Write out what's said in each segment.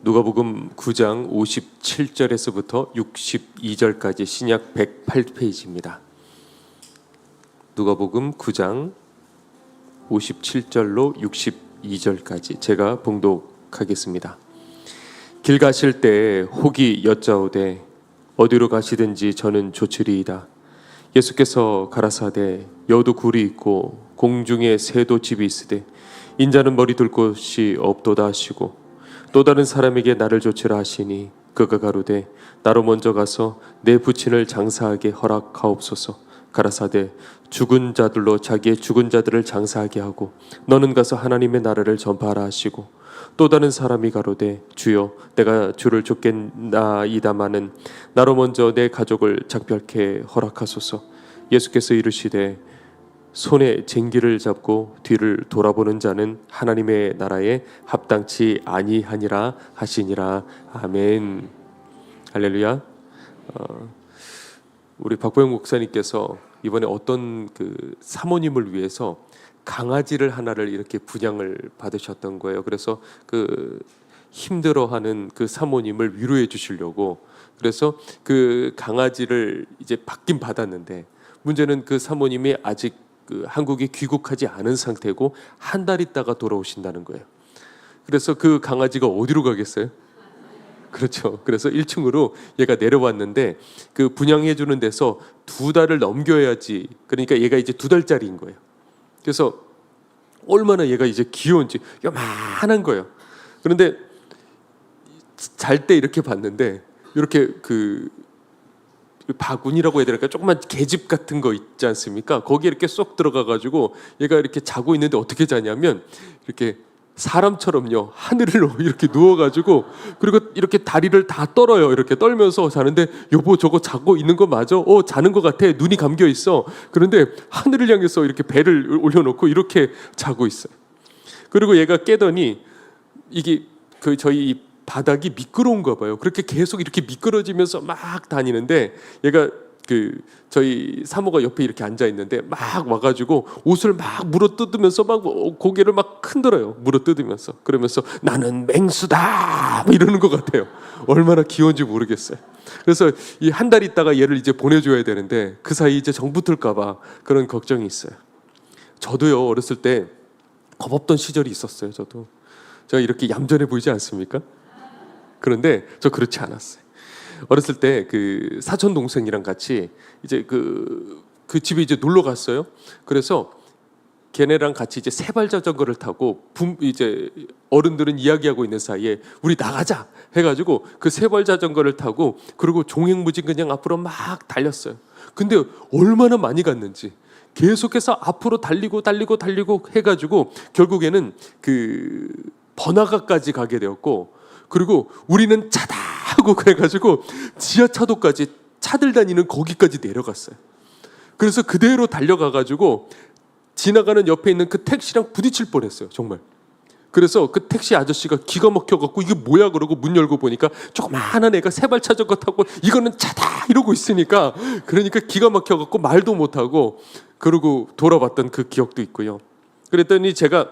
누가복음 9장 57절에서부터 62절까지 신약 108페이지입니다. 누가복음 9장 57절로 62절까지 제가 봉독하겠습니다. 길 가실 때 혹이 여짜오되 어디로 가시든지 저는 좋으리이다. 예수께서 가라사대 여도 굴이 있고 공중에 새도 집이 있으되 인자는 머리 둘 곳이 없도다 하시고 또 다른 사람에게 나를 조치라 하시니 그가 가로되 나로 먼저 가서 내 부친을 장사하게 허락하옵소서. 가라사대 죽은 자들로 자기의 죽은 자들을 장사하게 하고 너는 가서 하나님의 나라를 전파하라 하시고 또 다른 사람이 가로되 주여 내가 주를 쫓겠나이다마는 나로 먼저 내 가족을 작별케 허락하소서. 예수께서 이르시되 손에 쟁기를 잡고 뒤를 돌아보는 자는 하나님의 나라에 합당치 아니하니라 하시니라. 아멘. 할렐루야. 우리 박보영 목사님께서 이번에 어떤 그 사모님을 위해서 강아지를 하나를 이렇게 분양을 받으셨던 거예요. 그래서 그 힘들어하는 그 사모님을 위로해 주시려고 그래서 그 강아지를 이제 받긴 받았는데 문제는 그 사모님이 아직 그 한국에 귀국하지 않은 상태고 한 달 있다가 돌아오신다는 거예요. 그래서 그 강아지가 어디로 가겠어요? 그렇죠. 그래서 1층으로 얘가 내려왔는데 그 분양해 주는 데서 2달을 넘겨야지. 그러니까 얘가 이제 2달짜리인 거예요. 그래서 얼마나 얘가 이제 귀여운지 요만한 거예요. 그런데 잘 때 이렇게 봤는데 이렇게 그 바구니라고 해야 될까? 조그만 계집 같은 거 있지 않습니까? 거기에 이렇게 쏙 들어가가지고 얘가 이렇게 자고 있는데 어떻게 자냐면 이렇게 사람처럼요 하늘로 이렇게 누워가지고 그리고 이렇게 다리를 다 떨어요. 이렇게 떨면서 자는데 여보 저거 자고 있는 거 맞아? 자는 거 같아. 눈이 감겨 있어. 그런데 하늘을 향해서 이렇게 배를 올려놓고 이렇게 자고 있어요. 그리고 얘가 깨더니 이게 그 저희 바닥이 미끄러운가 봐요. 그렇게 계속 이렇게 미끄러지면서 막 다니는데 얘가 그 저희 사모가 옆에 이렇게 앉아 있는데 막 와가지고 옷을 막 물어 뜯으면서 막 고개를 막 흔들어요. 물어 뜯으면서 그러면서 나는 맹수다 뭐 이러는 것 같아요. 얼마나 귀여운지 모르겠어요. 그래서 이 한 달 있다가 얘를 이제 보내줘야 되는데 그 사이 이제 정 붙을까봐 그런 걱정이 있어요. 저도요 어렸을 때 겁 없던 시절이 있었어요. 저도 제가 이렇게 얌전해 보이지 않습니까? 그런데 저 그렇지 않았어요. 어렸을 때 그 사촌 동생이랑 같이 이제 그 집에 이제 놀러 갔어요. 그래서 걔네랑 같이 이제 세발 자전거를 타고 이제 어른들은 이야기하고 있는 사이에 우리 나가자 해가지고 그 세발 자전거를 타고 그리고 종횡무진 그냥 앞으로 막 달렸어요. 근데 얼마나 많이 갔는지 계속해서 앞으로 달리고 해가지고 결국에는 그 번화가까지 가게 되었고. 그리고 우리는 차다 하고 그래가지고 지하차도까지 차들 다니는 거기까지 내려갔어요. 그래서 그대로 달려가가지고 지나가는 옆에 있는 그 택시랑 부딪힐 뻔했어요. 정말. 그래서 그 택시 아저씨가 기가 막혀갖고 이게 뭐야 그러고 문 열고 보니까 조그마한 애가 세발 자전거 타고 이거는 차다 이러고 있으니까 그러니까 기가 막혀갖고 말도 못하고 그러고 돌아봤던 그 기억도 있고요. 그랬더니 제가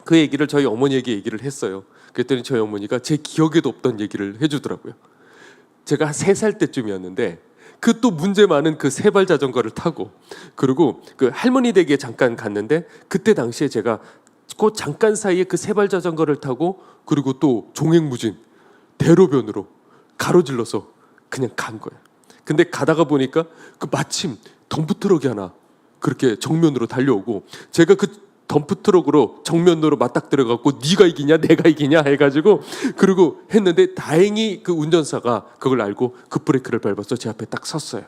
그 얘기를 저희 어머니에게 얘기를 했어요. 그랬더니 저희 어머니가 제 기억에도 없던 얘기를 해주더라고요. 제가 한 3살 때쯤이었는데 그 또 문제 많은 그 세발 자전거를 타고 그리고 그 할머니 댁에 잠깐 갔는데 그때 당시에 제가 그 잠깐 사이에 그 세발 자전거를 타고 그리고 또 종횡무진 대로변으로 가로질러서 그냥 간 거예요. 근데 가다가 보니까 그 마침 덤프트럭이 하나 그렇게 정면으로 달려오고 제가 그 덤프트럭으로 정면으로 맞닥뜨려갖고 네가 이기냐 내가 이기냐 해가지고 그리고 했는데 다행히 그 운전사가 그걸 알고 급브레이크를 밟아서 제 앞에 딱 섰어요.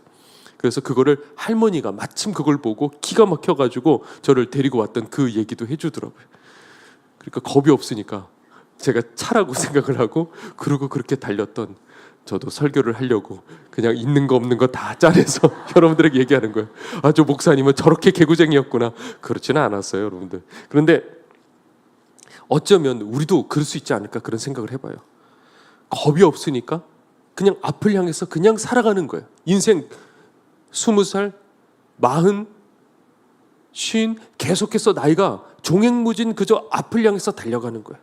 그래서 그거를 할머니가 마침 그걸 보고 기가 막혀가지고 저를 데리고 왔던 그 얘기도 해주더라고요. 그러니까 겁이 없으니까 제가 차라고 생각을 하고 그러고 그렇게 달렸던 저도 설교를 하려고 그냥 있는 거 없는 거 다 짜내서 여러분들에게 얘기하는 거예요. 아, 저 목사님은 저렇게 개구쟁이였구나. 그렇지는 않았어요, 여러분들. 그런데 어쩌면 우리도 그럴 수 있지 않을까 그런 생각을 해봐요. 겁이 없으니까 그냥 앞을 향해서 그냥 살아가는 거예요. 인생 20살, 40, 50 계속해서 나이가 종횡무진 그저 앞을 향해서 달려가는 거예요.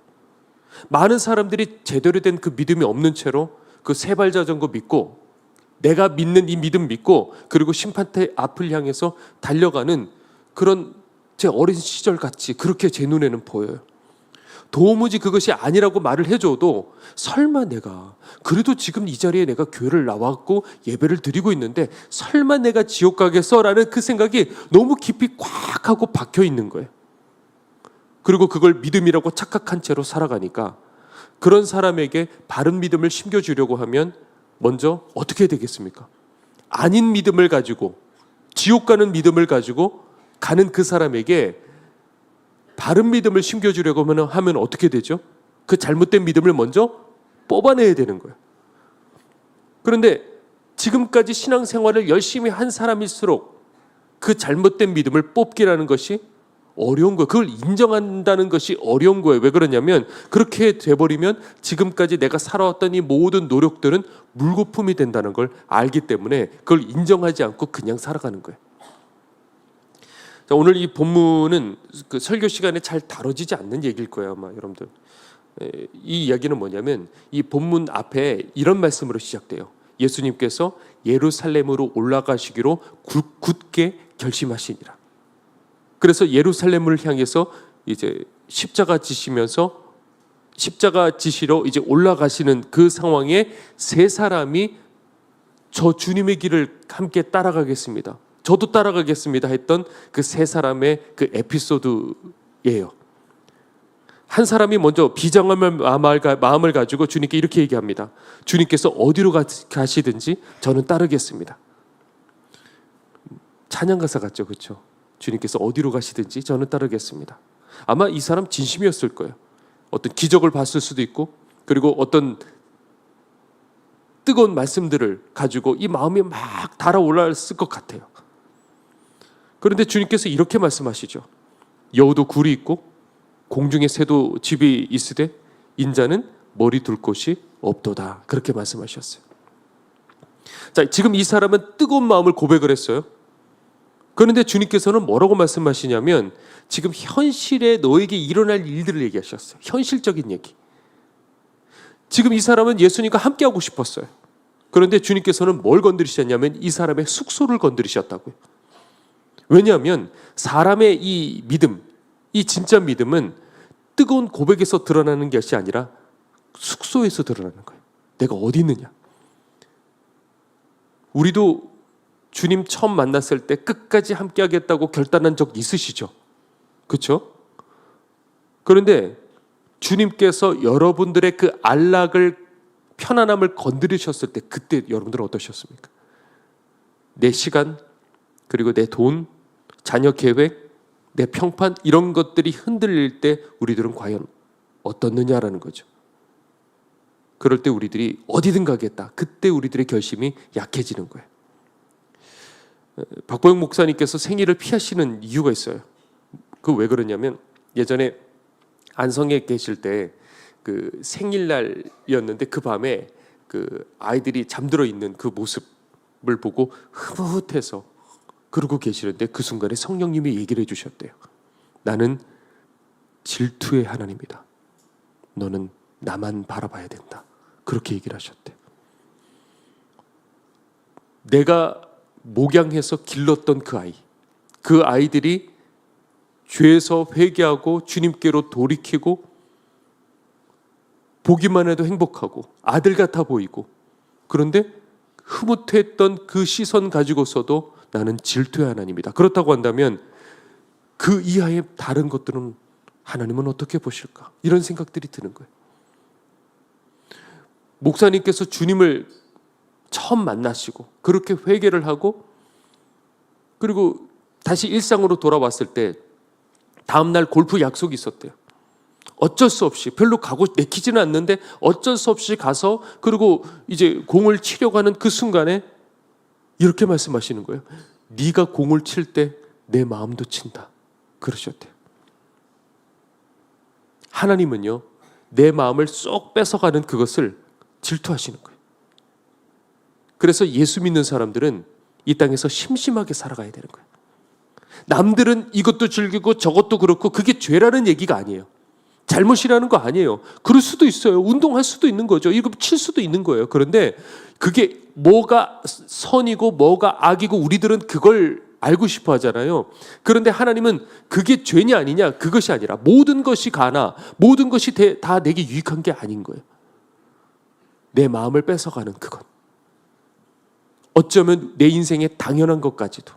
많은 사람들이 제대로 된 그 믿음이 없는 채로 그 세발 자전거 믿고 내가 믿는 이 믿음 믿고 그리고 심판대 앞을 향해서 달려가는 그런 제 어린 시절 같이 그렇게 제 눈에는 보여요. 도무지 그것이 아니라고 말을 해줘도 설마 내가 그래도 지금 이 자리에 내가 교회를 나왔고 예배를 드리고 있는데 설마 내가 지옥 가겠어라는 그 생각이 너무 깊이 꽉 하고 박혀 있는 거예요. 그리고 그걸 믿음이라고 착각한 채로 살아가니까 그런 사람에게 바른 믿음을 심겨주려고 하면 먼저 어떻게 되겠습니까? 아닌 믿음을 가지고 지옥 가는 믿음을 가지고 가는 그 사람에게 바른 믿음을 심겨주려고 하면 어떻게 되죠? 그 잘못된 믿음을 먼저 뽑아내야 되는 거예요. 그런데 지금까지 신앙생활을 열심히 한 사람일수록 그 잘못된 믿음을 뽑기라는 것이 어려운 거예요. 그걸 인정한다는 것이 어려운 거예요. 왜 그러냐면 그렇게 돼버리면 지금까지 내가 살아왔던 이 모든 노력들은 물거품이 된다는 걸 알기 때문에 그걸 인정하지 않고 그냥 살아가는 거예요. 자, 오늘 이 본문은 그 설교 시간에 잘 다뤄지지 않는 얘기일 거예요, 아마 여러분들. 이 이야기는 뭐냐면 이 본문 앞에 이런 말씀으로 시작돼요. 예수님께서 예루살렘으로 올라가시기로 굳게 결심하시니라. 그래서 예루살렘을 향해서 이제 십자가 지시면서 십자가 지시러 이제 올라가시는 그 상황에 세 사람이 저 주님의 길을 함께 따라가겠습니다. 저도 따라가겠습니다 했던 그 세 사람의 그 에피소드예요. 한 사람이 먼저 비장한 마음을 가지고 주님께 이렇게 얘기합니다. 주님께서 어디로 가시든지 저는 따르겠습니다. 찬양 가사 같죠, 그렇죠? 주님께서 어디로 가시든지 저는 따르겠습니다. 아마 이 사람 진심이었을 거예요. 어떤 기적을 봤을 수도 있고 그리고 어떤 뜨거운 말씀들을 가지고 이 마음이 막 달아올랐을 것 같아요. 그런데 주님께서 이렇게 말씀하시죠. 여우도 굴이 있고 공중에 새도 집이 있으되 인자는 머리 둘 곳이 없도다. 그렇게 말씀하셨어요. 자, 지금 이 사람은 뜨거운 마음을 고백을 했어요. 그런데 주님께서는 뭐라고 말씀하시냐면 지금 현실에 너에게 일어날 일들을 얘기하셨어요. 현실적인 얘기. 지금 이 사람은 예수님과 함께하고 싶었어요. 그런데 주님께서는 뭘 건드리셨냐면 이 사람의 숙소를 건드리셨다고요. 왜냐하면 사람의 이 믿음, 이 진짜 믿음은 뜨거운 고백에서 드러나는 것이 아니라 숙소에서 드러나는 거예요. 내가 어디 있느냐. 우리도 주님 처음 만났을 때 끝까지 함께 하겠다고 결단한 적 있으시죠? 그렇죠? 그런데 주님께서 여러분들의 그 안락을 편안함을 건드리셨을 때 그때 여러분들은 어떠셨습니까? 내 시간 그리고 내 돈, 자녀 계획, 내 평판 이런 것들이 흔들릴 때 우리들은 과연 어떻느냐라는 거죠. 그럴 때 우리들이 어디든 가겠다. 그때 우리들의 결심이 약해지는 거예요. 박보영 목사님께서 생일을 피하시는 이유가 있어요. 그 왜 그러냐면 예전에 안성에 계실 때 그 생일날이었는데 그 밤에 그 아이들이 잠들어 있는 그 모습을 보고 흐뭇해서 그러고 계시는데 그 순간에 성령님이 얘기를 해주셨대요. 나는 질투의 하나님이다. 너는 나만 바라봐야 된다. 그렇게 얘기를 하셨대요. 내가 목양해서 길렀던 그 아이들이 죄에서 회개하고 주님께로 돌이키고 보기만 해도 행복하고 아들 같아 보이고 그런데 흐뭇했던 그 시선 가지고서도 나는 질투의 하나님이다. 그렇다고 한다면 그 이하의 다른 것들은 하나님은 어떻게 보실까? 이런 생각들이 드는 거예요. 목사님께서 주님을 처음 만나시고 그렇게 회개를 하고 그리고 다시 일상으로 돌아왔을 때 다음날 골프 약속이 있었대요. 어쩔 수 없이 별로 가고 내키지는 않는데 어쩔 수 없이 가서 그리고 이제 공을 치려고 하는 그 순간에 이렇게 말씀하시는 거예요. 네가 공을 칠 때 내 마음도 친다. 그러셨대요. 하나님은요 내 마음을 쏙 뺏어가는 그것을 질투하시는 거예요. 그래서 예수 믿는 사람들은 이 땅에서 심심하게 살아가야 되는 거예요. 남들은 이것도 즐기고 저것도 그렇고 그게 죄라는 얘기가 아니에요. 잘못이라는 거 아니에요. 그럴 수도 있어요. 운동할 수도 있는 거죠. 이거 칠 수도 있는 거예요. 그런데 그게 뭐가 선이고 뭐가 악이고 우리들은 그걸 알고 싶어 하잖아요. 그런데 하나님은 그게 죄냐 아니냐 그것이 아니라 모든 것이 가나 모든 것이 다 내게 유익한 게 아닌 거예요. 내 마음을 뺏어가는 그것. 어쩌면 내 인생에 당연한 것까지도.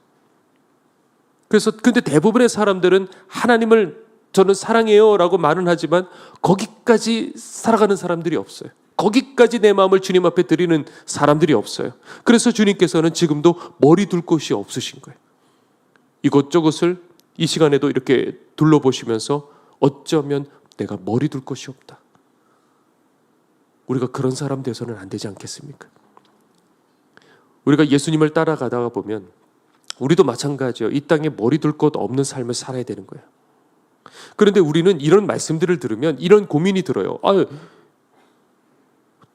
그래서 근데 대부분의 사람들은 하나님을 저는 사랑해요 라고 말은 하지만 거기까지 살아가는 사람들이 없어요. 거기까지 내 마음을 주님 앞에 드리는 사람들이 없어요. 그래서 주님께서는 지금도 머리 둘 곳이 없으신 거예요. 이것저것을 이 시간에도 이렇게 둘러보시면서 어쩌면 내가 머리 둘 곳이 없다. 우리가 그런 사람 돼서는 안 되지 않겠습니까? 우리가 예수님을 따라가다가 보면 우리도 마찬가지예요. 이 땅에 머리 둘 곳 없는 삶을 살아야 되는 거예요. 그런데 우리는 이런 말씀들을 들으면 이런 고민이 들어요.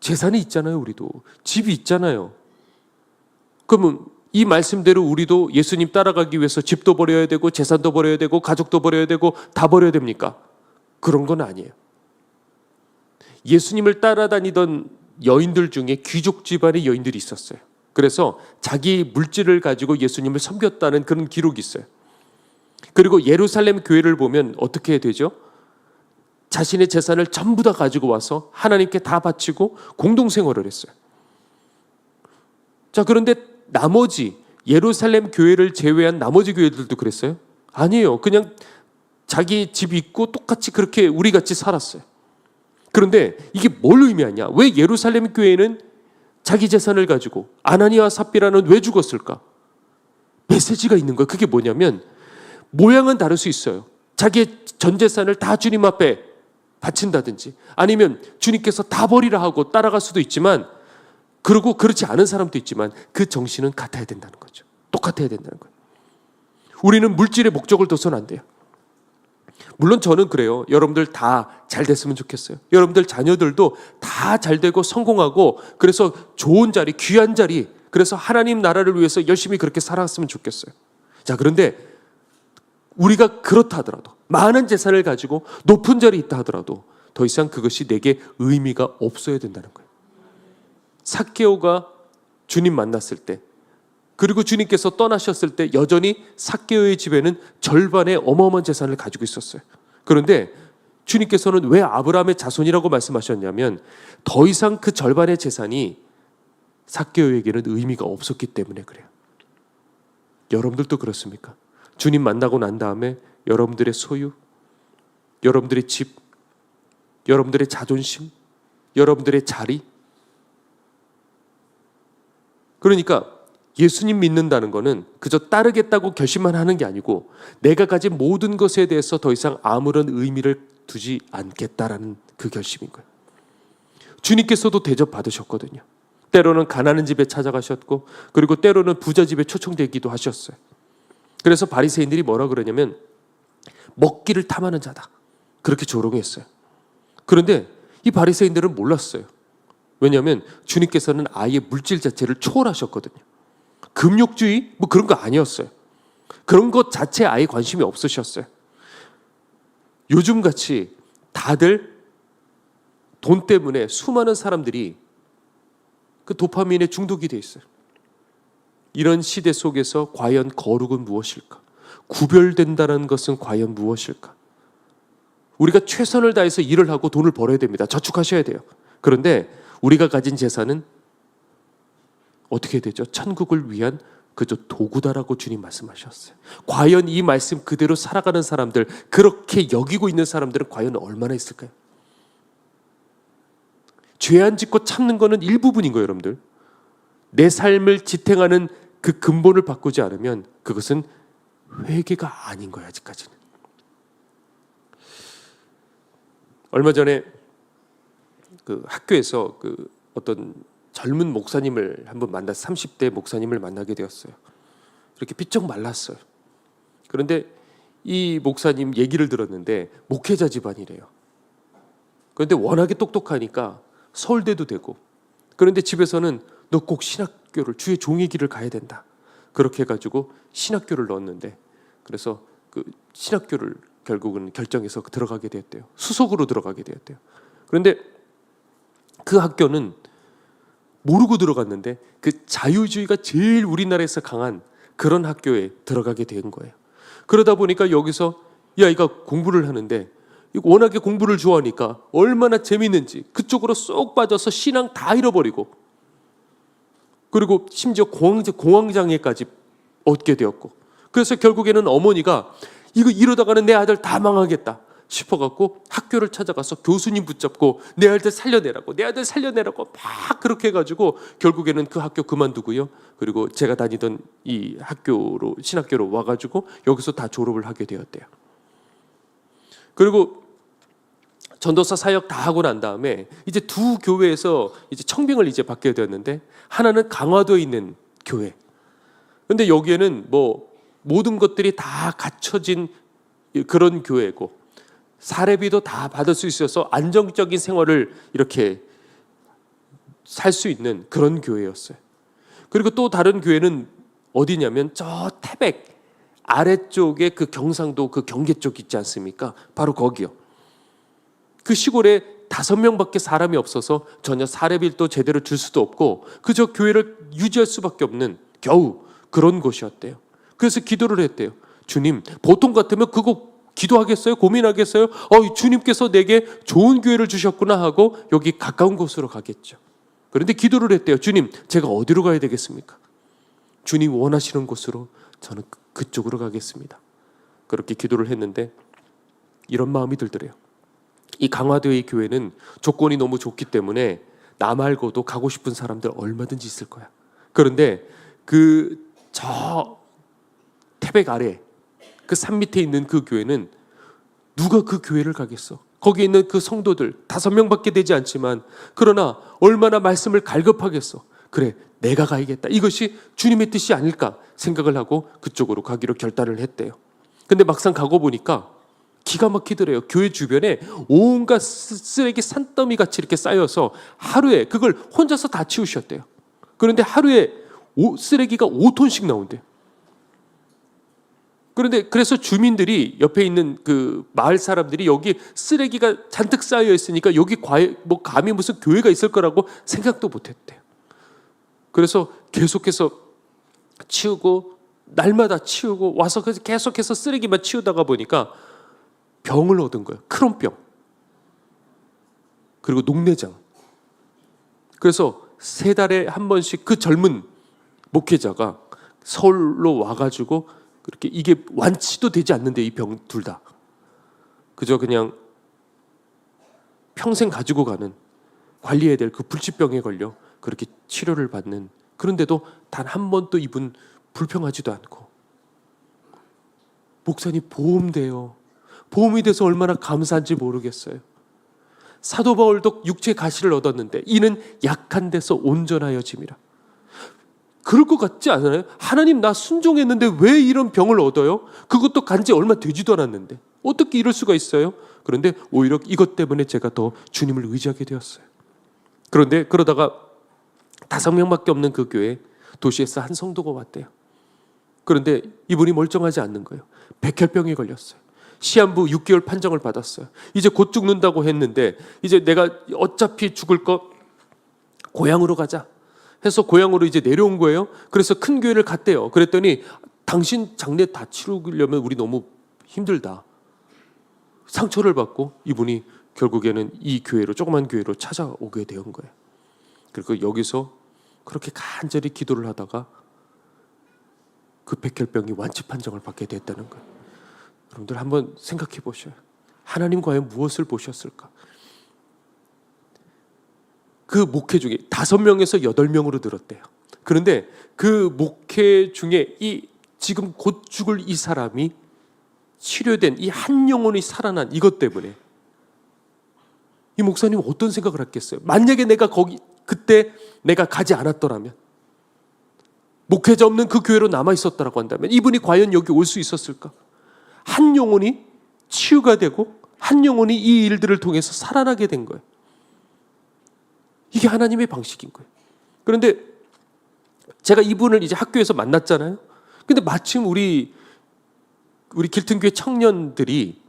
재산이 있잖아요. 우리도 집이 있잖아요. 그러면 이 말씀대로 우리도 예수님 따라가기 위해서 집도 버려야 되고 재산도 버려야 되고 가족도 버려야 되고 다 버려야 됩니까? 그런 건 아니에요. 예수님을 따라다니던 여인들 중에 귀족 집안의 여인들이 있었어요. 그래서 자기 물질을 가지고 예수님을 섬겼다는 그런 기록이 있어요. 그리고 예루살렘 교회를 보면 어떻게 되죠? 자신의 재산을 전부 다 가지고 와서 하나님께 다 바치고 공동생활을 했어요. 자, 그런데 나머지 예루살렘 교회를 제외한 나머지 교회들도 그랬어요? 아니에요. 그냥 자기 집 있고 똑같이 그렇게 우리같이 살았어요. 그런데 이게 뭘 의미하냐? 왜 예루살렘 교회는 자기 재산을 가지고 아나니아와 삽비라는 왜 죽었을까? 메시지가 있는 거예요. 그게 뭐냐면 모양은 다를 수 있어요. 자기의 전 재산을 다 주님 앞에 바친다든지 아니면 주님께서 다 버리라 하고 따라갈 수도 있지만 그리고 그렇지 않은 사람도 있지만 그 정신은 같아야 된다는 거죠. 똑같아야 된다는 거예요. 우리는 물질의 목적을 둬서는 안 돼요. 물론 저는 그래요. 여러분들 다 잘 됐으면 좋겠어요. 여러분들 자녀들도 다 잘 되고 성공하고 그래서 좋은 자리, 귀한 자리, 그래서 하나님 나라를 위해서 열심히 그렇게 살았으면 좋겠어요. 자, 그런데 우리가 그렇다 하더라도 많은 재산을 가지고 높은 자리에 있다 하더라도 더 이상 그것이 내게 의미가 없어야 된다는 거예요. 삭개오가 주님 만났을 때 그리고 주님께서 떠나셨을 때 여전히 삭개오의 집에는 절반의 어마어마한 재산을 가지고 있었어요. 그런데 주님께서는 왜 아브라함의 자손이라고 말씀하셨냐면 더 이상 그 절반의 재산이 삭개오에게는 의미가 없었기 때문에 그래요. 여러분들도 그렇습니까? 주님 만나고 난 다음에 여러분들의 소유, 여러분들의 집, 여러분들의 자존심, 여러분들의 자리, 그러니까 예수님 믿는다는 것은 그저 따르겠다고 결심만 하는 게 아니고 내가 가진 모든 것에 대해서 더 이상 아무런 의미를 두지 않겠다라는 그 결심인 거예요. 주님께서도 대접받으셨거든요. 때로는 가난한 집에 찾아가셨고 그리고 때로는 부자 집에 초청되기도 하셨어요. 그래서 바리새인들이 뭐라 그러냐면 먹기를 탐하는 자다. 그렇게 조롱했어요. 그런데 이 바리새인들은 몰랐어요. 왜냐하면 주님께서는 아예 물질 자체를 초월하셨거든요. 금욕주의 뭐 그런 거 아니었어요. 그런 것 자체에 아예 관심이 없으셨어요. 요즘같이 다들 돈 때문에 수많은 사람들이 그 도파민에 중독이 돼 있어요. 이런 시대 속에서 과연 거룩은 무엇일까? 구별된다는 것은 과연 무엇일까? 우리가 최선을 다해서 일을 하고 돈을 벌어야 됩니다. 저축하셔야 돼요. 그런데 우리가 가진 재산은 어떻게 되죠? 천국을 위한 그저 도구다라고 주님 말씀하셨어요. 과연 이 말씀 그대로 살아가는 사람들, 그렇게 여기고 있는 사람들은 과연 얼마나 있을까요? 죄 안 짓고 참는 거는 일부분인 거예요, 여러분들. 내 삶을 지탱하는 그 근본을 바꾸지 않으면 그것은 회개가 아닌 거예요, 아직까지는. 얼마 전에 그 학교에서 그 어떤 젊은 목사님을 한번 만나서 30대 목사님을 만나게 되었어요. 이렇게 삐쩍 말랐어요. 그런데 이 목사님 얘기를 들었는데 목회자 집안이래요. 그런데 워낙에 똑똑하니까 서울대도 되고, 그런데 집에서는 너 꼭 신학교를, 주의 종의 길을 가야 된다. 그렇게 해가지고 신학교를 넣었는데, 그래서 그 신학교를 결국은 결정해서 들어가게 되었대요. 수석으로 들어가게 되었대요. 그런데 그 학교는 모르고 들어갔는데 그 자유주의가 제일 우리나라에서 강한 그런 학교에 들어가게 된 거예요. 그러다 보니까 여기서 이 아이가 공부를 하는데 워낙에 공부를 좋아하니까 얼마나 재밌는지 그쪽으로 쏙 빠져서 신앙 다 잃어버리고, 그리고 심지어 공황장애까지 얻게 되었고, 그래서 결국에는 어머니가 이러다가는 내 아들 다 망하겠다 싶어갖고 학교를 찾아가서 교수님 붙잡고 내 아들 살려내라고 막 그렇게 해가지고 결국에는 그 학교 그만두고요. 그리고 제가 다니던 이 학교로, 신학교로 와가지고 여기서 다 졸업을 하게 되었대요. 그리고 전도사 사역 다 하고 난 다음에 이제 두 교회에서 이제 청빙을 이제 받게 되었는데, 하나는 강화도에 있는 교회. 근데 여기에는 뭐 모든 것들이 다 갖춰진 그런 교회고, 사례비도 다 받을 수 있어서 안정적인 생활을 이렇게 살 수 있는 그런 교회였어요. 그리고 또 다른 교회는 어디냐면 저 태백 아래쪽에 그 경상도 그 경계 쪽 있지 않습니까? 바로 거기요. 그 시골에 5명밖에 사람이 없어서 전혀 사례비도 제대로 줄 수도 없고 그저 교회를 유지할 수밖에 없는 겨우 그런 곳이었대요. 그래서 기도를 했대요. 주님, 보통 같으면 그거 기도하겠어요? 고민하겠어요? 주님께서 내게 좋은 교회를 주셨구나 하고 여기 가까운 곳으로 가겠죠. 그런데 기도를 했대요. 주님, 제가 어디로 가야 되겠습니까? 주님 원하시는 곳으로 저는 그쪽으로 가겠습니다. 그렇게 기도를 했는데 이런 마음이 들더래요. 이 강화도의 교회는 조건이 너무 좋기 때문에 나 말고도 가고 싶은 사람들 얼마든지 있을 거야. 그런데 저 태백 아래 그 산 밑에 있는 그 교회는 누가 그 교회를 가겠어? 거기 있는 그 성도들 5명밖에 되지 않지만, 그러나 얼마나 말씀을 갈급하겠어. 그래, 내가 가야겠다. 이것이 주님의 뜻이 아닐까 생각을 하고 그쪽으로 가기로 결단을 했대요. 근데 막상 가고 보니까 기가 막히더래요. 교회 주변에 온갖 쓰레기 산더미 같이 이렇게 쌓여서 하루에 그걸 혼자서 다 치우셨대요. 그런데 하루에 쓰레기가 5톤씩 나온대요. 그래서 주민들이, 옆에 있는 그 마을 사람들이 여기 쓰레기가 잔뜩 쌓여 있으니까 여기 감히 무슨 교회가 있을 거라고 생각도 못했대요. 그래서 계속해서 치우고 날마다 치우고 와서 계속해서 쓰레기만 치우다가 보니까 병을 얻은 거예요. 크론병, 그리고 녹내장. 그래서 3달에 한 번씩 그 젊은 목회자가 서울로 와가지고 그렇게, 이게 완치도 되지 않는데 이 병 둘 다 그저 그냥 평생 가지고 가는, 관리해야 될 그 불치병에 걸려 그렇게 치료를 받는, 그런데도 단 한 번도 이분 불평하지도 않고, 목사님 보험돼요. 보험이 돼서 얼마나 감사한지 모르겠어요. 사도 바울도 육체 가시를 얻었는데 이는 약한 데서 온전하여짐이라. 그럴 것 같지 않아요? 하나님, 나 순종했는데 왜 이런 병을 얻어요? 그것도 간지 얼마 되지도 않았는데 어떻게 이럴 수가 있어요? 그런데 오히려 이것 때문에 제가 더 주님을 의지하게 되었어요. 그런데 그러다가 5명밖에 없는 그 교회, 도시에서 한 성도가 왔대요. 그런데 이분이 멀쩡하지 않는 거예요. 백혈병에 걸렸어요. 시한부 6개월 판정을 받았어요. 이제 곧 죽는다고 했는데, 이제 내가 어차피 죽을 거 고향으로 가자 해서 고향으로 이제 내려온 거예요. 그래서 큰 교회를 갔대요. 그랬더니 당신 장례 다 치르려면 우리 너무 힘들다. 상처를 받고 이분이 결국에는 이 교회로, 조그만 교회로 찾아오게 된 거예요. 그리고 여기서 그렇게 간절히 기도를 하다가 그 백혈병이 완치 판정을 받게 됐다는 거예요. 여러분들 한번 생각해 보셔요. 하나님 과연 무엇을 보셨을까? 그 목회 중에 5명에서 8명으로 늘었대요. 그런데 그 목회 중에 이 지금 곧 죽을 이 사람이 치료된 이 한 영혼이 살아난 이것 때문에 이 목사님은 어떤 생각을 했겠어요? 만약에 내가 그때 내가 가지 않았더라면, 목회자 없는 그 교회로 남아 있었다라고 한다면 이분이 과연 여기 올 수 있었을까? 한 영혼이 치유가 되고 한 영혼이 이 일들을 통해서 살아나게 된 거예요. 이게 하나님의 방식인 거예요. 그런데 제가 이분을 이제 학교에서 만났잖아요. 근데 마침 우리 길튼교회 청년들이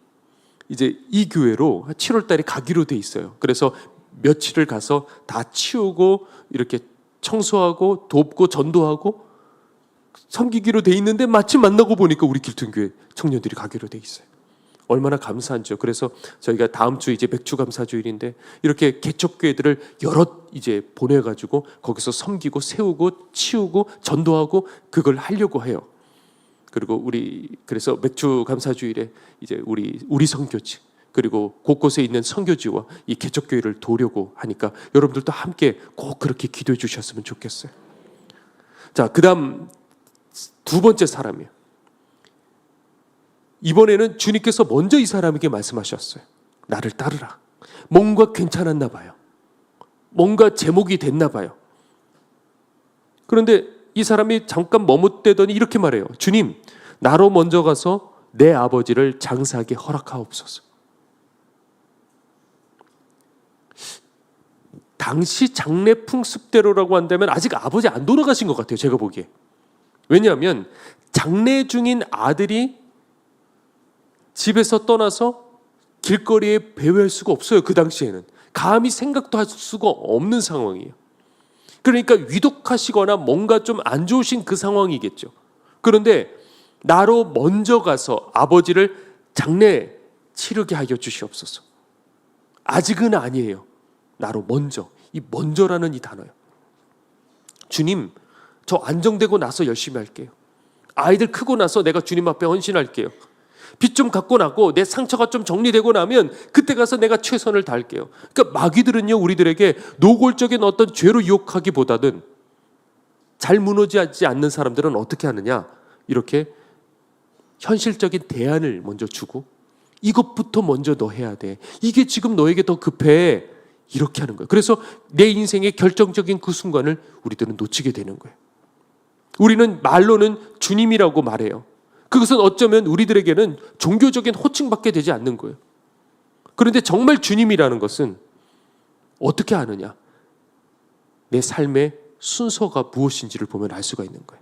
이제 이 교회로 7월 달에 가기로 돼 있어요. 그래서 며칠을 가서 다 치우고 이렇게 청소하고 돕고 전도하고 섬기기로 돼 있는데 마침 만나고 보니까 우리 길튼교회 청년들이 가기로 돼 있어요. 얼마나 감사한지요. 그래서 저희가 다음 주 이제 맥주감사주일인데 이렇게 개척교회들을 여럿 이제 보내가지고 거기서 섬기고 세우고 치우고 전도하고 그걸 하려고 해요. 그리고 그래서 맥주감사주일에 이제 우리 선교지 그리고 곳곳에 있는 선교지와 이 개척교회를 도우려고 하니까 여러분들도 함께 꼭 그렇게 기도해 주셨으면 좋겠어요. 자, 그다음 두 번째 사람이에요. 이번에는 주님께서 먼저 이 사람에게 말씀하셨어요. 나를 따르라. 뭔가 괜찮았나 봐요. 뭔가 제목이 됐나 봐요. 그런데 이 사람이 잠깐 머뭇대더니 이렇게 말해요. 주님, 나로 먼저 가서 내 아버지를 장사하게 허락하옵소서. 당시 장례 풍습대로라고 한다면 아직 아버지 안 돌아가신 것 같아요. 제가 보기에. 왜냐하면 장례 중인 아들이 집에서 떠나서 길거리에 배회할 수가 없어요. 그 당시에는. 감히 생각도 할 수가 없는 상황이에요. 그러니까 위독하시거나 뭔가 좀 안 좋으신 그 상황이겠죠. 그런데 나로 먼저 가서 아버지를 장례 치르게 하여 주시옵소서. 아직은 아니에요. 나로 먼저. 이 먼저라는 이 단어요. 주님, 저 안정되고 나서 열심히 할게요. 아이들 크고 나서 내가 주님 앞에 헌신할게요. 빚 좀 갚고 나고 내 상처가 좀 정리되고 나면 그때 가서 내가 최선을 다할게요. 그러니까 마귀들은요, 우리들에게 노골적인 어떤 죄로 유혹하기보다는 잘 무너지지 않는 사람들은 어떻게 하느냐, 이렇게 현실적인 대안을 먼저 주고 이것부터 먼저 너 해야 돼. 이게 지금 너에게 더 급해. 이렇게 하는 거예요. 그래서 내 인생의 결정적인 그 순간을 우리들은 놓치게 되는 거예요. 우리는 말로는 주님이라고 말해요. 그것은 어쩌면 우리들에게는 종교적인 호칭밖에 되지 않는 거예요. 그런데 정말 주님이라는 것은 어떻게 아느냐? 내 삶의 순서가 무엇인지를 보면 알 수가 있는 거예요.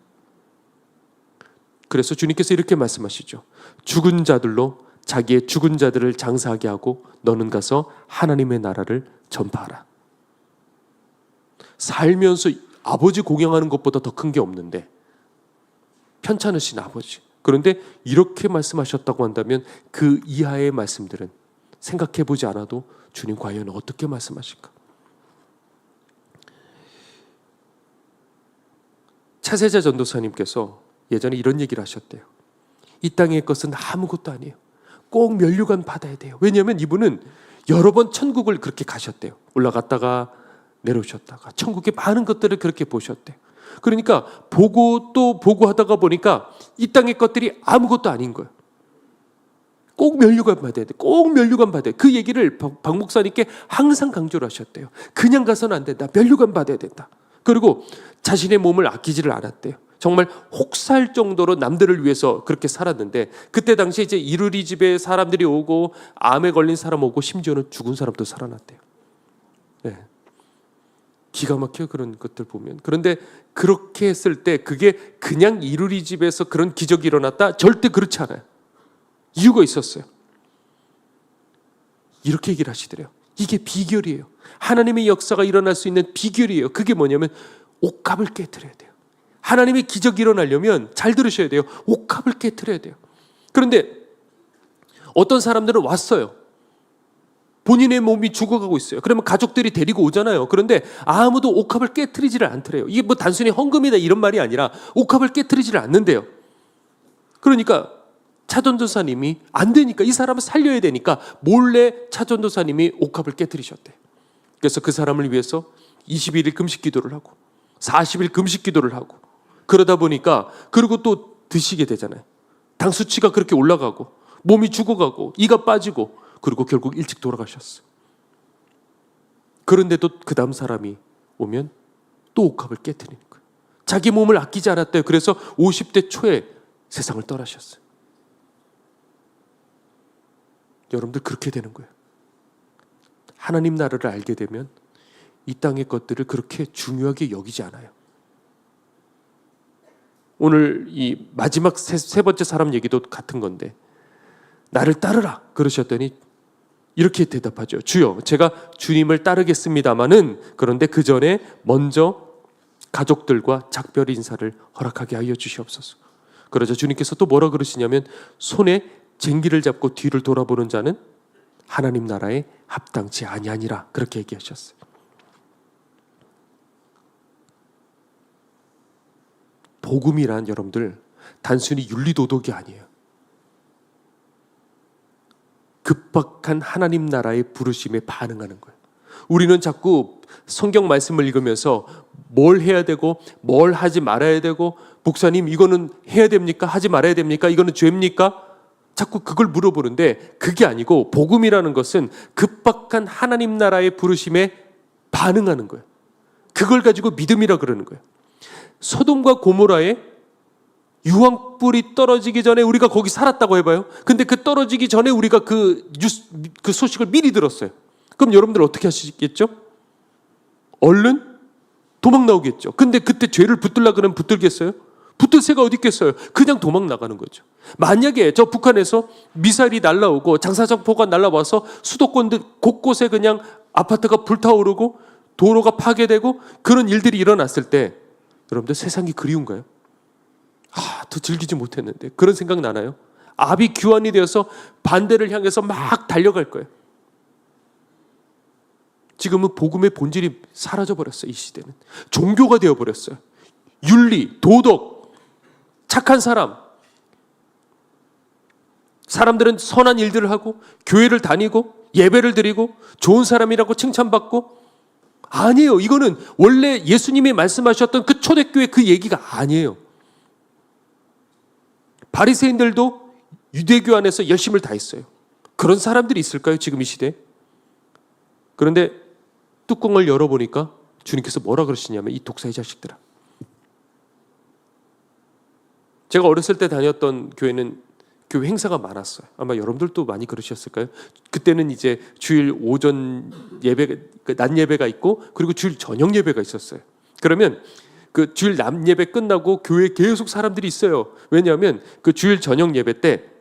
그래서 주님께서 이렇게 말씀하시죠. 죽은 자들로 자기의 죽은 자들을 장사하게 하고 너는 가서 하나님의 나라를 전파하라. 살면서 아버지 공양하는 것보다 더 큰 게 없는데 편찮으신 아버지. 그런데 이렇게 말씀하셨다고 한다면 그 이하의 말씀들은 생각해보지 않아도 주님 과연 어떻게 말씀하실까? 차세자 전도사님께서 예전에 이런 얘기를 하셨대요. 이 땅의 것은 아무것도 아니에요. 꼭 면류관 받아야 돼요. 왜냐하면 이분은 여러 번 천국을 그렇게 가셨대요. 올라갔다가 내려오셨다가 천국의 많은 것들을 그렇게 보셨대요. 그러니까 보고 또 보고 하다가 보니까 이 땅의 것들이 아무것도 아닌 거예요. 꼭 면류관 받아야 돼. 꼭 면류관 받아야 돼. 그 얘기를 박 목사님께 항상 강조를 하셨대요. 그냥 가서는 안 된다. 면류관 받아야 된다. 그리고 자신의 몸을 아끼지를 않았대요. 정말 혹살 정도로 남들을 위해서 그렇게 살았는데 그때 당시에 이제 이루리 집에 사람들이 오고 암에 걸린 사람 오고 심지어는 죽은 사람도 살아났대요. 네. 기가 막혀 그런 것들 보면. 그런데 그렇게 했을 때 그게 그냥 이루리 집에서 그런 기적이 일어났다? 절대 그렇지 않아요. 이유가 있었어요. 이렇게 얘기를 하시더래요. 이게 비결이에요. 하나님의 역사가 일어날 수 있는 비결이에요. 그게 뭐냐면 옥합을 깨트려야 돼요. 하나님의 기적이 일어나려면 잘 들으셔야 돼요. 옥합을 깨트려야 돼요. 그런데 어떤 사람들은 왔어요. 본인의 몸이 죽어가고 있어요. 그러면 가족들이 데리고 오잖아요. 그런데 아무도 옥합을 깨트리지를 않더래요. 이게 뭐 단순히 헌금이다 이런 말이 아니라 옥합을 깨트리지를 않는데요. 그러니까 차전도사님이 안 되니까 이 사람을 살려야 되니까 몰래 차전도사님이 옥합을 깨트리셨대요. 그래서 그 사람을 위해서 21일 금식 기도를 하고 40일 금식 기도를 하고 그러다 보니까 그리고 또 드시게 되잖아요. 당 수치가 그렇게 올라가고 몸이 죽어가고 이가 빠지고 그리고 결국 일찍 돌아가셨어요. 그런데도 그 다음 사람이 오면 또 옥합을 깨트리는 거예요. 자기 몸을 아끼지 않았대요. 그래서 50대 초에 세상을 떠나셨어요. 여러분들 그렇게 되는 거예요. 하나님 나라를 알게 되면 이 땅의 것들을 그렇게 중요하게 여기지 않아요. 오늘 이 마지막 세 번째 사람 얘기도 같은 건데 나를 따르라 그러셨더니 이렇게 대답하죠. 주여, 제가 주님을 따르겠습니다마는 그런데 그 전에 먼저 가족들과 작별 인사를 허락하게 하여 주시옵소서. 그러자 주님께서 또 뭐라 그러시냐면 손에 쟁기를 잡고 뒤를 돌아보는 자는 하나님 나라에 합당치 아니하니라 그렇게 얘기하셨어요. 복음이란 여러분들 단순히 윤리도덕이 아니에요. 급박한 하나님 나라의 부르심에 반응하는 거예요. 우리는 자꾸 성경 말씀을 읽으면서 뭘 해야 되고 뭘 하지 말아야 되고 목사님 이거는 해야 됩니까? 하지 말아야 됩니까? 이거는 죄입니까? 자꾸 그걸 물어보는데 그게 아니고 복음이라는 것은 급박한 하나님 나라의 부르심에 반응하는 거예요. 그걸 가지고 믿음이라 그러는 거예요. 소돔과 고모라에 유황불이 떨어지기 전에 우리가 거기 살았다고 해봐요. 근데 그 떨어지기 전에 우리가 그 소식을 미리 들었어요. 그럼 여러분들 어떻게 하시겠죠? 얼른 도망 나오겠죠. 근데 그때 죄를 붙들라 그러면 붙들겠어요? 붙들 새가 어디 있겠어요? 그냥 도망 나가는 거죠. 만약에 저 북한에서 미사일이 날라오고 장사정포가 날라와서 수도권 곳곳에 그냥 아파트가 불타오르고 도로가 파괴되고 그런 일들이 일어났을 때 여러분들 세상이 그리운가요? 더 즐기지 못했는데 그런 생각 나나요? 압이 규환이 되어서 반대를 향해서 막 달려갈 거예요. 지금은 복음의 본질이 사라져버렸어요. 이 시대는 종교가 되어버렸어요. 윤리, 도덕, 착한 사람들은 선한 일들을 하고 교회를 다니고 예배를 드리고 좋은 사람이라고 칭찬받고 아니에요. 이거는 원래 예수님이 말씀하셨던 그 초대교회 그 얘기가 아니에요. 바리새인들도 유대교 안에서 열심을 다했어요. 그런 사람들이 있을까요? 지금 이 시대에? 그런데 뚜껑을 열어보니까 주님께서 뭐라 그러시냐면 이 독사의 자식들아. 제가 어렸을 때 다녔던 교회는 교회 행사가 많았어요. 아마 여러분들도 많이 그러셨을까요? 그때는 이제 주일 오전 예배, 낮 예배가 있고 그리고 주일 저녁 예배가 있었어요. 그러면 그 주일 낮 예배 끝나고 교회에 계속 사람들이 있어요. 왜냐하면 그 주일 저녁 예배 때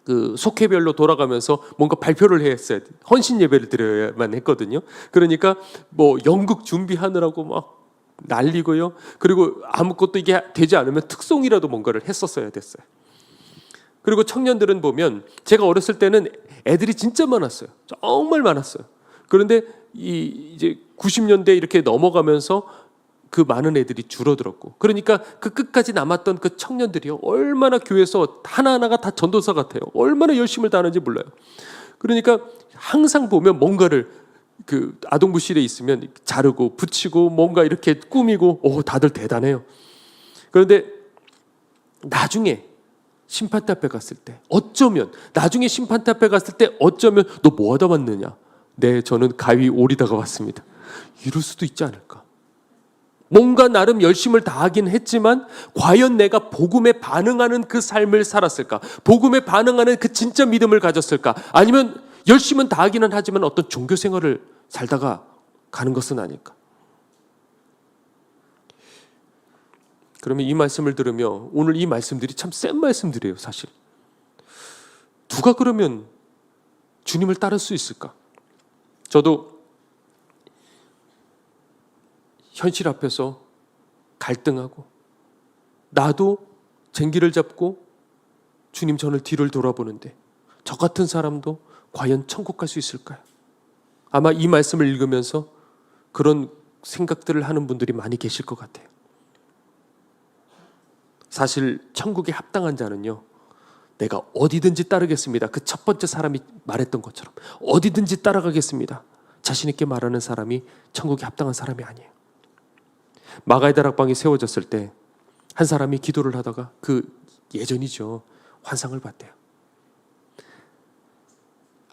그 속회별로 돌아가면서 뭔가 발표를 해야 했어요. 헌신 예배를 드려야만 했거든요. 그러니까 뭐 연극 준비하느라고 막 난리고요. 그리고 아무것도 이게 되지 않으면 특송이라도 뭔가를 했었어야 됐어요. 그리고 청년들은 보면 제가 어렸을 때는 애들이 진짜 많았어요. 정말 많았어요. 그런데 이제 90년대 이렇게 넘어가면서 그 많은 애들이 줄어들었고 그러니까 그 끝까지 남았던 그 청년들이요 얼마나 교회에서 하나하나가 다 전도사 같아요. 얼마나 열심을 다하는지 몰라요. 그러니까 항상 보면 뭔가를 그 아동부실에 있으면 자르고 붙이고 뭔가 이렇게 꾸미고 다들 대단해요. 그런데 나중에 심판대 앞에 갔을 때 나중에 심판대 앞에 갔을 때 어쩌면 너 뭐 하다 왔느냐? 네, 저는 가위 오리다가 왔습니다. 이럴 수도 있지 않을까? 뭔가 나름 열심을 다하긴 했지만 과연 내가 복음에 반응하는 그 삶을 살았을까? 복음에 반응하는 그 진짜 믿음을 가졌을까? 아니면 열심은 다하기는 하지만 어떤 종교 생활을 살다가 가는 것은 아닐까? 그러면 이 말씀을 들으며 오늘 이 말씀들이 참 센 말씀들이에요. 사실 누가 그러면 주님을 따를 수 있을까? 저도 현실 앞에서 갈등하고 나도 쟁기를 잡고 주님 저를 뒤를 돌아보는데 저 같은 사람도 과연 천국 갈 수 있을까요? 아마 이 말씀을 읽으면서 그런 생각들을 하는 분들이 많이 계실 것 같아요. 사실 천국에 합당한 자는요 내가 어디든지 따르겠습니다. 그 첫 번째 사람이 말했던 것처럼 어디든지 따라가겠습니다. 자신 있게 말하는 사람이 천국에 합당한 사람이 아니에요. 마가의 다락방이 세워졌을 때 한 사람이 기도를 하다가 그 예전이죠 환상을 봤대요.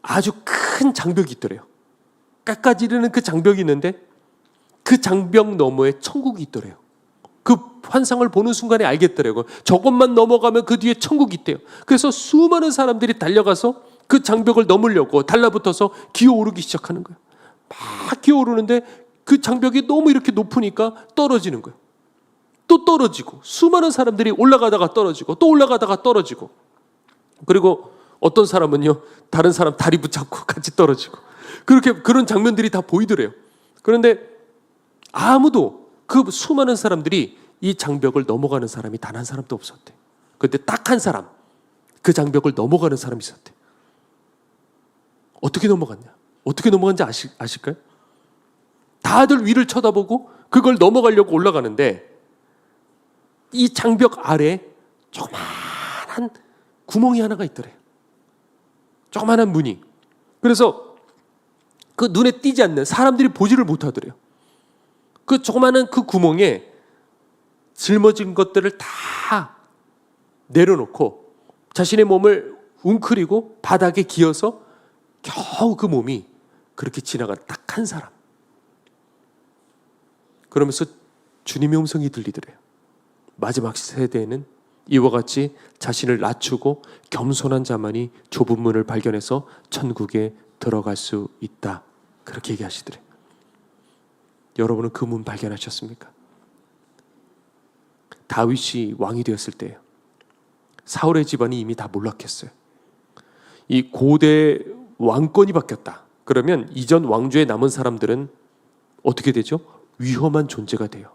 아주 큰 장벽이 있더래요. 깎아지르는 그 장벽이 있는데 그 장벽 너머에 천국이 있더래요. 그 환상을 보는 순간에 알겠더라고요. 저것만 넘어가면 그 뒤에 천국이 있대요. 그래서 수많은 사람들이 달려가서 그 장벽을 넘으려고 달라붙어서 기어오르기 시작하는 거예요. 막 기어오르는데 그 장벽이 너무 이렇게 높으니까 떨어지는 거예요. 또 떨어지고 수많은 사람들이 올라가다가 떨어지고 또 올라가다가 떨어지고 그리고 어떤 사람은요, 다른 사람 다리 붙잡고 같이 떨어지고 그런 장면들이 다 보이더래요. 그런데 아무도, 그 수많은 사람들이 이 장벽을 넘어가는 사람이 단 한 사람도 없었대. 그때 딱 한 사람, 그 장벽을 넘어가는 사람이 있었대. 어떻게 넘어갔냐? 어떻게 넘어간지 아실까요? 다들 위를 쳐다보고 그걸 넘어가려고 올라가는데 이 장벽 아래 조그만한 구멍이 하나가 있더래요. 조그만한 문이. 그래서 그 눈에 띄지 않는, 사람들이 보지를 못하더래요. 그 조그마한 그 구멍에 짊어진 것들을 다 내려놓고 자신의 몸을 웅크리고 바닥에 기어서 겨우 그 몸이 그렇게 지나간 딱 한 사람. 그러면서 주님의 음성이 들리더래요. 마지막 세대에는 이와 같이 자신을 낮추고 겸손한 자만이 좁은 문을 발견해서 천국에 들어갈 수 있다. 그렇게 얘기하시더래요. 여러분은 그 문 발견하셨습니까? 다윗이 왕이 되었을 때예요. 사울의 집안이 이미 다 몰락했어요. 이 고대 왕권이 바뀌었다. 그러면 이전 왕조에 남은 사람들은 어떻게 되죠? 위험한 존재가 돼요.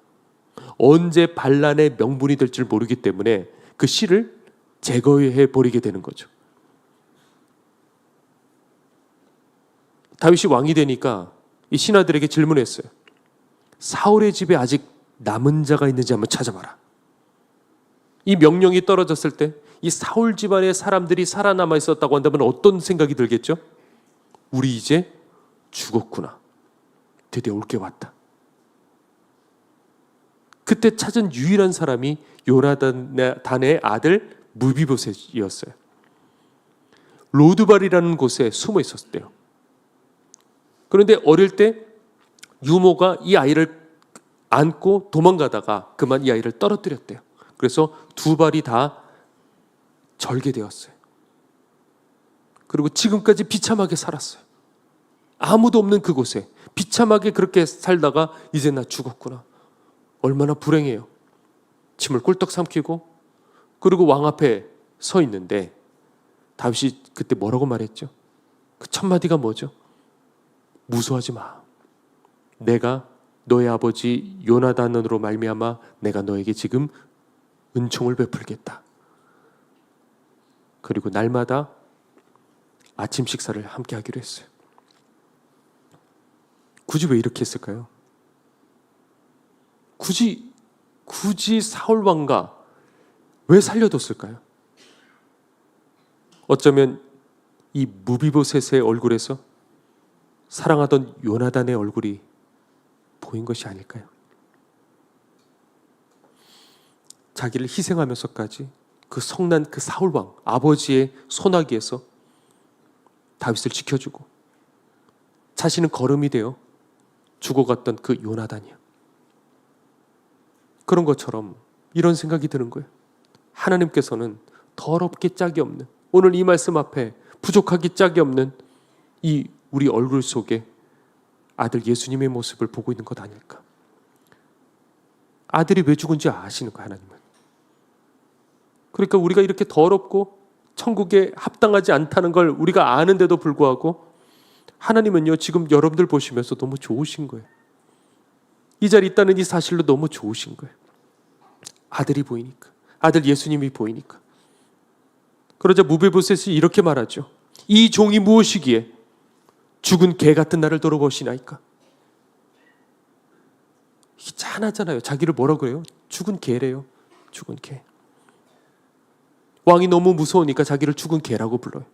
언제 반란의 명분이 될 줄 모르기 때문에 그 씨를 제거해 버리게 되는 거죠. 다윗이 왕이 되니까 이 신하들에게 질문했어요. 사울의 집에 아직 남은 자가 있는지 한번 찾아봐라. 이 명령이 떨어졌을 때 이 사울 집안의 사람들이 살아남아 있었다고 한다면 어떤 생각이 들겠죠? 우리 이제 죽었구나. 드디어 올 게 왔다. 그때 찾은 유일한 사람이 요나단의 아들 무비보셋이었어요. 로드발이라는 곳에 숨어 있었대요. 그런데 어릴 때 유모가 이 아이를 안고 도망가다가 그만 이 아이를 떨어뜨렸대요. 그래서 두 발이 다 절개되었어요. 그리고 지금까지 비참하게 살았어요. 아무도 없는 그곳에 비참하게 그렇게 살다가 이제 나 죽었구나. 얼마나 불행해요. 침을 꿀떡 삼키고 그리고 왕 앞에 서 있는데 다윗이 그때 뭐라고 말했죠? 그 첫 마디가 뭐죠? 무서워하지 마. 내가 너의 아버지 요나단으로 말미암아 내가 너에게 지금 은총을 베풀겠다. 그리고 날마다 아침 식사를 함께 하기로 했어요. 굳이 왜 이렇게 했을까요? 굳이 사울 왕가 왜 살려뒀을까요? 어쩌면 이 무비보셋의 얼굴에서 사랑하던 요나단의 얼굴이 보인 것이 아닐까요? 자기를 희생하면서까지 그 성난 그 사울 왕 아버지의 소나기에서 다윗을 지켜주고 자신은 거름이 되어 죽어갔던 그 요나단이요. 그런 것처럼 이런 생각이 드는 거예요. 하나님께서는 더럽기 짝이 없는, 오늘 이 말씀 앞에 부족하기 짝이 없는 이 우리 얼굴 속에 아들 예수님의 모습을 보고 있는 것 아닐까. 아들이 왜 죽은지 아시는 거예요, 하나님은. 그러니까 우리가 이렇게 더럽고 천국에 합당하지 않다는 걸 우리가 아는데도 불구하고 하나님은요, 지금 여러분들 보시면서 너무 좋으신 거예요. 이 자리에 있다는 이 사실로 너무 좋으신 거예요. 아들이 보이니까, 아들 예수님이 보이니까. 그러자 무비보셋이 이렇게 말하죠. 이 종이 무엇이기에 죽은 개 같은 나를 돌아보시나이까. 이게 짠하잖아요. 자기를 뭐라고 그래요? 죽은 개래요. 죽은 개. 왕이 너무 무서우니까 자기를 죽은 개라고 불러요.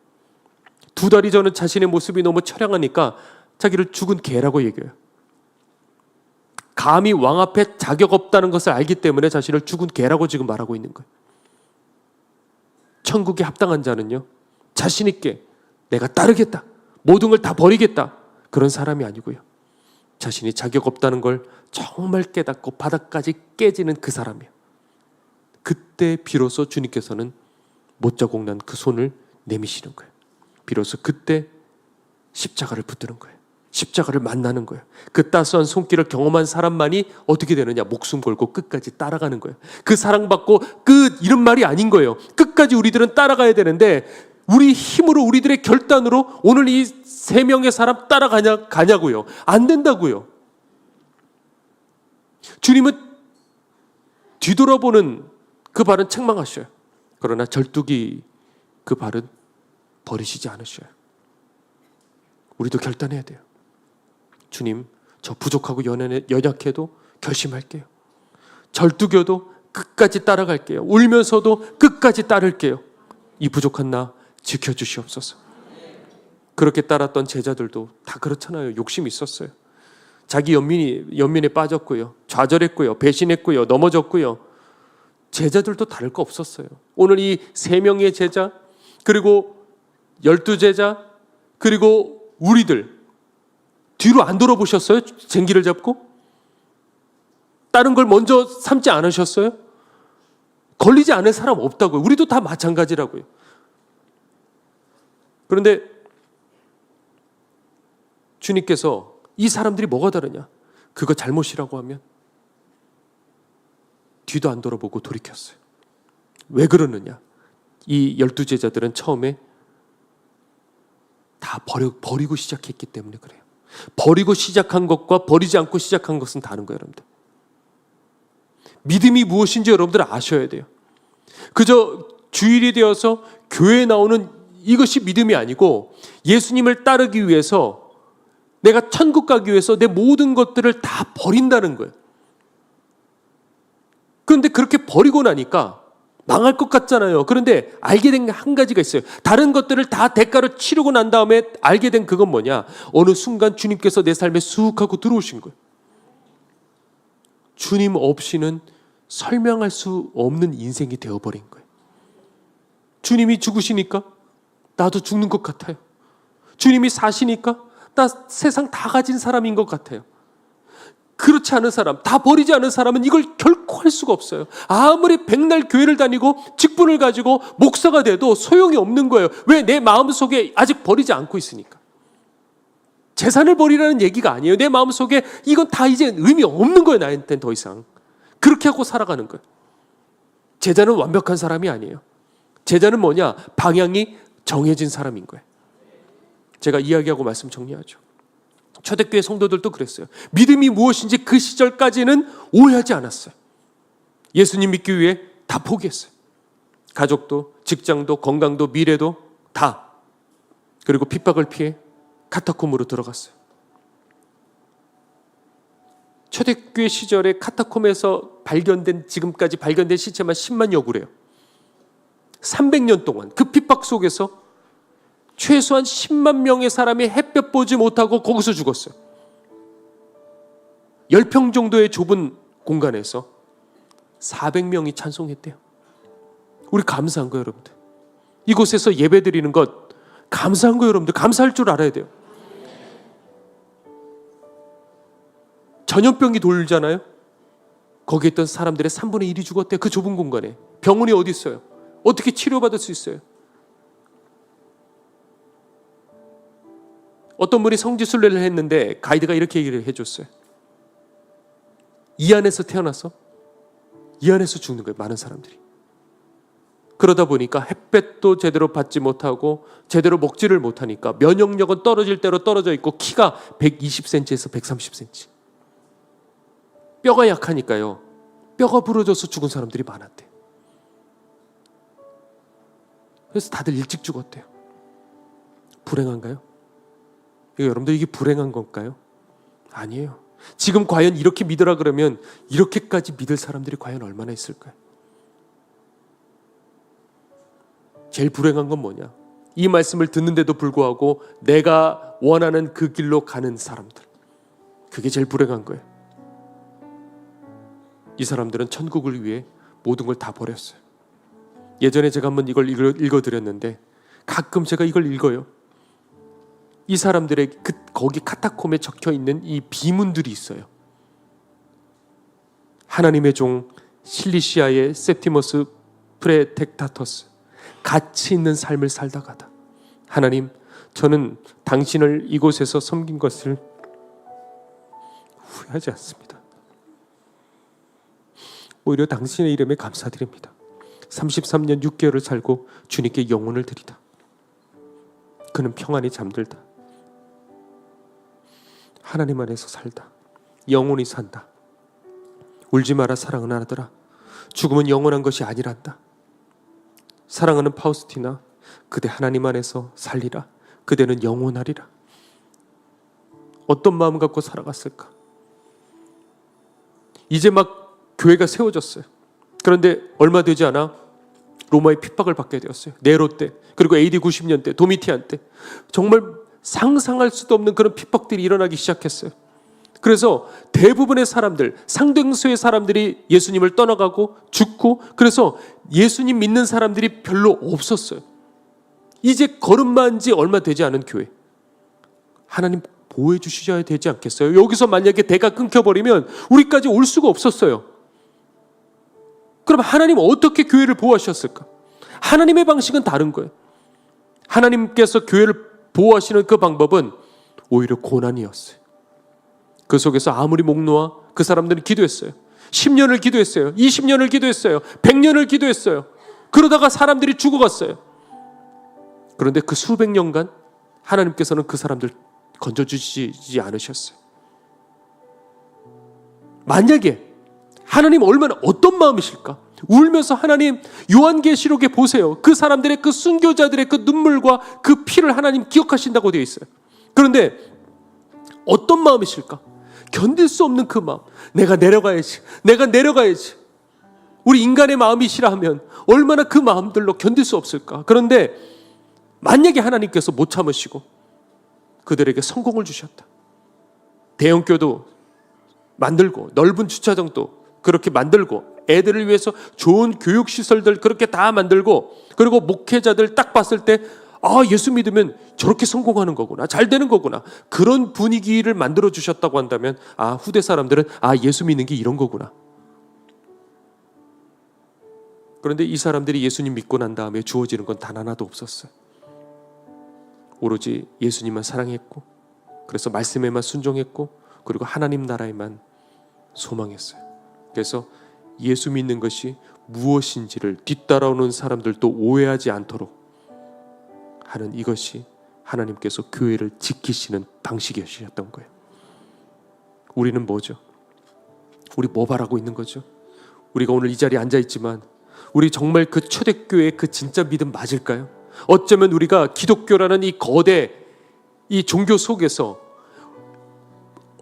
두 달이 전에 자신의 모습이 너무 처량하니까 자기를 죽은 개라고 얘기해요. 감히 왕 앞에 자격 없다는 것을 알기 때문에 자신을 죽은 개라고 지금 말하고 있는 거예요. 천국에 합당한 자는요, 자신 있게 내가 따르겠다, 모든 걸 다 버리겠다, 그런 사람이 아니고요, 자신이 자격 없다는 걸 정말 깨닫고 바닥까지 깨지는 그 사람이에요. 그때 비로소 주님께서는 못자국 난 그 손을 내미시는 거예요. 비로소 그때 십자가를 붙드는 거예요. 십자가를 만나는 거예요. 그 따스한 손길을 경험한 사람만이 어떻게 되느냐, 목숨 걸고 끝까지 따라가는 거예요. 그 사랑받고 끝, 이런 말이 아닌 거예요. 끝까지 우리들은 따라가야 되는데 우리 힘으로 우리들의 결단으로 오늘 이 3명의 사람 따라가냐고요? 안 된다고요. 주님은 뒤돌아보는 그 발은 책망하셔요. 그러나 절뚝이 그 발은 버리시지 않으셔요. 우리도 결단해야 돼요. 주님, 저 부족하고 연약해도 결심할게요. 절뚝여도 끝까지 따라갈게요. 울면서도 끝까지 따를게요. 이 부족한 나 지켜주시옵소서. 그렇게 따랐던 제자들도 다 그렇잖아요. 욕심이 있었어요. 자기 연민에 빠졌고요. 좌절했고요. 배신했고요. 넘어졌고요. 제자들도 다를 거 없었어요. 오늘 이 3명의 제자, 그리고 12제자, 그리고 우리들 뒤로 안 돌아보셨어요? 쟁기를 잡고? 다른 걸 먼저 삼지 않으셨어요? 걸리지 않은 사람 없다고요. 우리도 다 마찬가지라고요. 그런데 주님께서 이 사람들이 뭐가 다르냐? 그거 잘못이라고 하면 뒤도 안 돌아보고 돌이켰어요. 왜 그러느냐? 이 12제자들은 처음에 다 버리고 시작했기 때문에 그래요. 버리고 시작한 것과 버리지 않고 시작한 것은 다른 거예요, 여러분들. 믿음이 무엇인지 여러분들 아셔야 돼요. 그저 주일이 되어서 교회에 나오는 이것이 믿음이 아니고 예수님을 따르기 위해서 내가 천국 가기 위해서 내 모든 것들을 다 버린다는 거예요. 그런데 그렇게 버리고 나니까 망할 것 같잖아요. 그런데 알게 된 게 한 가지가 있어요. 다른 것들을 다 대가로 치르고 난 다음에 알게 된 그건 뭐냐? 어느 순간 주님께서 내 삶에 쑥 하고 들어오신 거예요. 주님 없이는 설명할 수 없는 인생이 되어버린 거예요. 주님이 죽으시니까 나도 죽는 것 같아요. 주님이 사시니까 나 세상 다 가진 사람인 것 같아요. 그렇지 않은 사람, 다 버리지 않은 사람은 이걸 결코 할 수가 없어요. 아무리 백날 교회를 다니고 직분을 가지고 목사가 돼도 소용이 없는 거예요. 왜? 내 마음속에 아직 버리지 않고 있으니까. 재산을 버리라는 얘기가 아니에요. 내 마음속에 이건 다 이제 의미 없는 거예요. 나한테는 더 이상. 그렇게 하고 살아가는 거예요. 제자는 완벽한 사람이 아니에요. 제자는 뭐냐? 방향이 정해진 사람인 거예요. 제가 이야기하고 말씀 정리하죠. 초대교회 성도들도 그랬어요. 믿음이 무엇인지 그 시절까지는 오해하지 않았어요. 예수님 믿기 위해 다 포기했어요. 가족도, 직장도, 건강도, 미래도 다. 그리고 핍박을 피해 카타콤으로 들어갔어요. 초대교회 시절에 카타콤에서 지금까지 발견된 시체만 10만여 구래요. 300년 동안 그 핍박 속에서 최소한 10만 명의 사람이 햇볕 보지 못하고 거기서 죽었어요. 10평 정도의 좁은 공간에서 400명이 찬송했대요. 우리 감사한 거예요, 여러분들. 이곳에서 예배 드리는 것 감사한 거예요, 여러분들. 감사할 줄 알아야 돼요. 전염병이 돌잖아요. 거기에 있던 사람들의 3분의 1이 죽었대요. 그 좁은 공간에. 병원이 어디 있어요? 어떻게 치료받을 수 있어요? 어떤 분이 성지순례를 했는데 가이드가 이렇게 얘기를 해줬어요. 이 안에서 태어나서 이 안에서 죽는 거예요. 많은 사람들이. 그러다 보니까 햇볕도 제대로 받지 못하고 제대로 먹지를 못하니까 면역력은 떨어질 대로 떨어져 있고 키가 120cm에서 130cm. 뼈가 약하니까요. 뼈가 부러져서 죽은 사람들이 많았대요. 그래서 다들 일찍 죽었대요. 불행한가요? 여러분들 이게 불행한 건가요? 아니에요. 지금 과연 이렇게 믿으라 그러면 이렇게까지 믿을 사람들이 과연 얼마나 있을까요? 제일 불행한 건 뭐냐? 이 말씀을 듣는데도 불구하고 내가 원하는 그 길로 가는 사람들. 그게 제일 불행한 거예요. 이 사람들은 천국을 위해 모든 걸 다 버렸어요. 예전에 제가 한번 이걸 읽어드렸는데 가끔 제가 이걸 읽어요. 이 사람들의 거기 카타콤에 적혀있는 이 비문들이 있어요. 하나님의 종 실리시아의 세티머스 프레텍타터스, 가치 있는 삶을 살다가다. 하나님, 저는 당신을 이곳에서 섬긴 것을 후회하지 않습니다. 오히려 당신의 이름에 감사드립니다. 33년 6개월을 살고 주님께 영혼을 드리다. 그는 평안히 잠들다. 하나님 안에서 살다. 영원히 산다. 울지 마라 사랑은 아들아. 죽음은 영원한 것이 아니란다. 사랑하는 파우스티나, 그대 하나님 안에서 살리라. 그대는 영원하리라. 어떤 마음 갖고 살아갔을까? 이제 막 교회가 세워졌어요. 그런데 얼마 되지 않아 로마의 핍박을 받게 되었어요. 네로 때, 그리고 AD 90년 때, 도미티안 때 정말 상상할 수도 없는 그런 핍박들이 일어나기 시작했어요. 그래서 대부분의 사람들, 상당수의 사람들이 예수님을 떠나가고 죽고, 그래서 예수님 믿는 사람들이 별로 없었어요. 이제 걸음마한 지 얼마 되지 않은 교회, 하나님 보호해 주셔야 되지 않겠어요? 여기서 만약에 대가 끊겨버리면 우리까지 올 수가 없었어요. 그럼 하나님 어떻게 교회를 보호하셨을까? 하나님의 방식은 다른 거예요. 하나님께서 교회를 보호하시는 그 방법은 오히려 고난이었어요. 그 속에서 아무리 목 놓아 그 사람들은 기도했어요. 10년을 기도했어요. 20년을 기도했어요. 100년을 기도했어요. 그러다가 사람들이 죽어갔어요. 그런데 그 수백 년간 하나님께서는 그 사람들 건져주시지 않으셨어요. 만약에 하나님 얼마나 어떤 마음이실까? 울면서 하나님, 요한계시록에 보세요. 그 사람들의 그 순교자들의 그 눈물과 그 피를 하나님 기억하신다고 되어 있어요. 그런데 어떤 마음이실까? 견딜 수 없는 그 마음. 내가 내려가야지. 내가 내려가야지. 우리 인간의 마음이시라 하면 얼마나 그 마음들로 견딜 수 없을까? 그런데 만약에 하나님께서 못 참으시고 그들에게 성공을 주셨다. 대형교도 만들고 넓은 주차장도 그렇게 만들고 애들을 위해서 좋은 교육시설들 그렇게 다 만들고, 그리고 목회자들 딱 봤을 때 예수 믿으면 저렇게 성공하는 거구나, 잘 되는 거구나, 그런 분위기를 만들어 주셨다고 한다면 후대 사람들은 예수 믿는 게 이런 거구나. 그런데 이 사람들이 예수님 믿고 난 다음에 주어지는 건 단 하나도 없었어요. 오로지 예수님만 사랑했고, 그래서 말씀에만 순종했고, 그리고 하나님 나라에만 소망했어요. 그래서 예수 믿는 것이 무엇인지를 뒤따라오는 사람들도 오해하지 않도록 하는, 이것이 하나님께서 교회를 지키시는 방식이셨던 거예요. 우리는 뭐죠? 우리 뭐 바라고 있는 거죠? 우리가 오늘 이 자리에 앉아 있지만 우리 정말 그 초대교회의 그 진짜 믿음 맞을까요? 어쩌면 우리가 기독교라는 이 거대 이 종교 속에서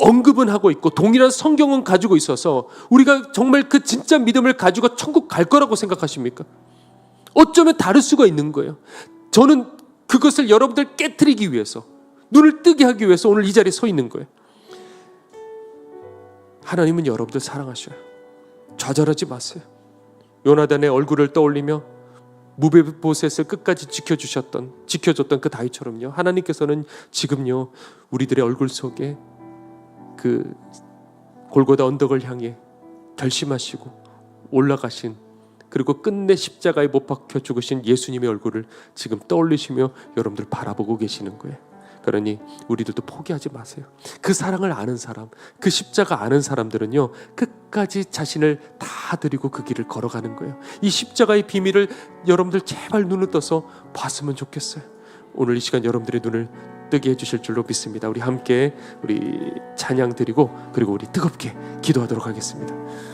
언급은 하고 있고 동일한 성경은 가지고 있어서 우리가 정말 그 진짜 믿음을 가지고 천국 갈 거라고 생각하십니까? 어쩌면 다를 수가 있는 거예요. 저는 그것을 여러분들 깨트리기 위해서, 눈을 뜨게 하기 위해서 오늘 이 자리에 서 있는 거예요. 하나님은 여러분들 사랑하셔요. 좌절하지 마세요. 요나단의 얼굴을 떠올리며 무베보셋을 끝까지 지켜줬던 그 다윗처럼요, 하나님께서는 지금요 우리들의 얼굴 속에 그 골고다 언덕을 향해 결심하시고 올라가신, 그리고 끝내 십자가에 못 박혀 죽으신 예수님의 얼굴을 지금 떠올리시며 여러분들 바라보고 계시는 거예요. 그러니 우리들도 포기하지 마세요. 그 사랑을 아는 사람, 그 십자가 아는 사람들은요 끝까지 자신을 다 드리고 그 길을 걸어가는 거예요. 이 십자가의 비밀을 여러분들 제발 눈을 떠서 봤으면 좋겠어요. 오늘 이 시간 여러분들의 눈을 뜨게 해주실 줄로 믿습니다. 우리 함께 우리 찬양 드리고, 그리고 우리 뜨겁게 기도하도록 하겠습니다.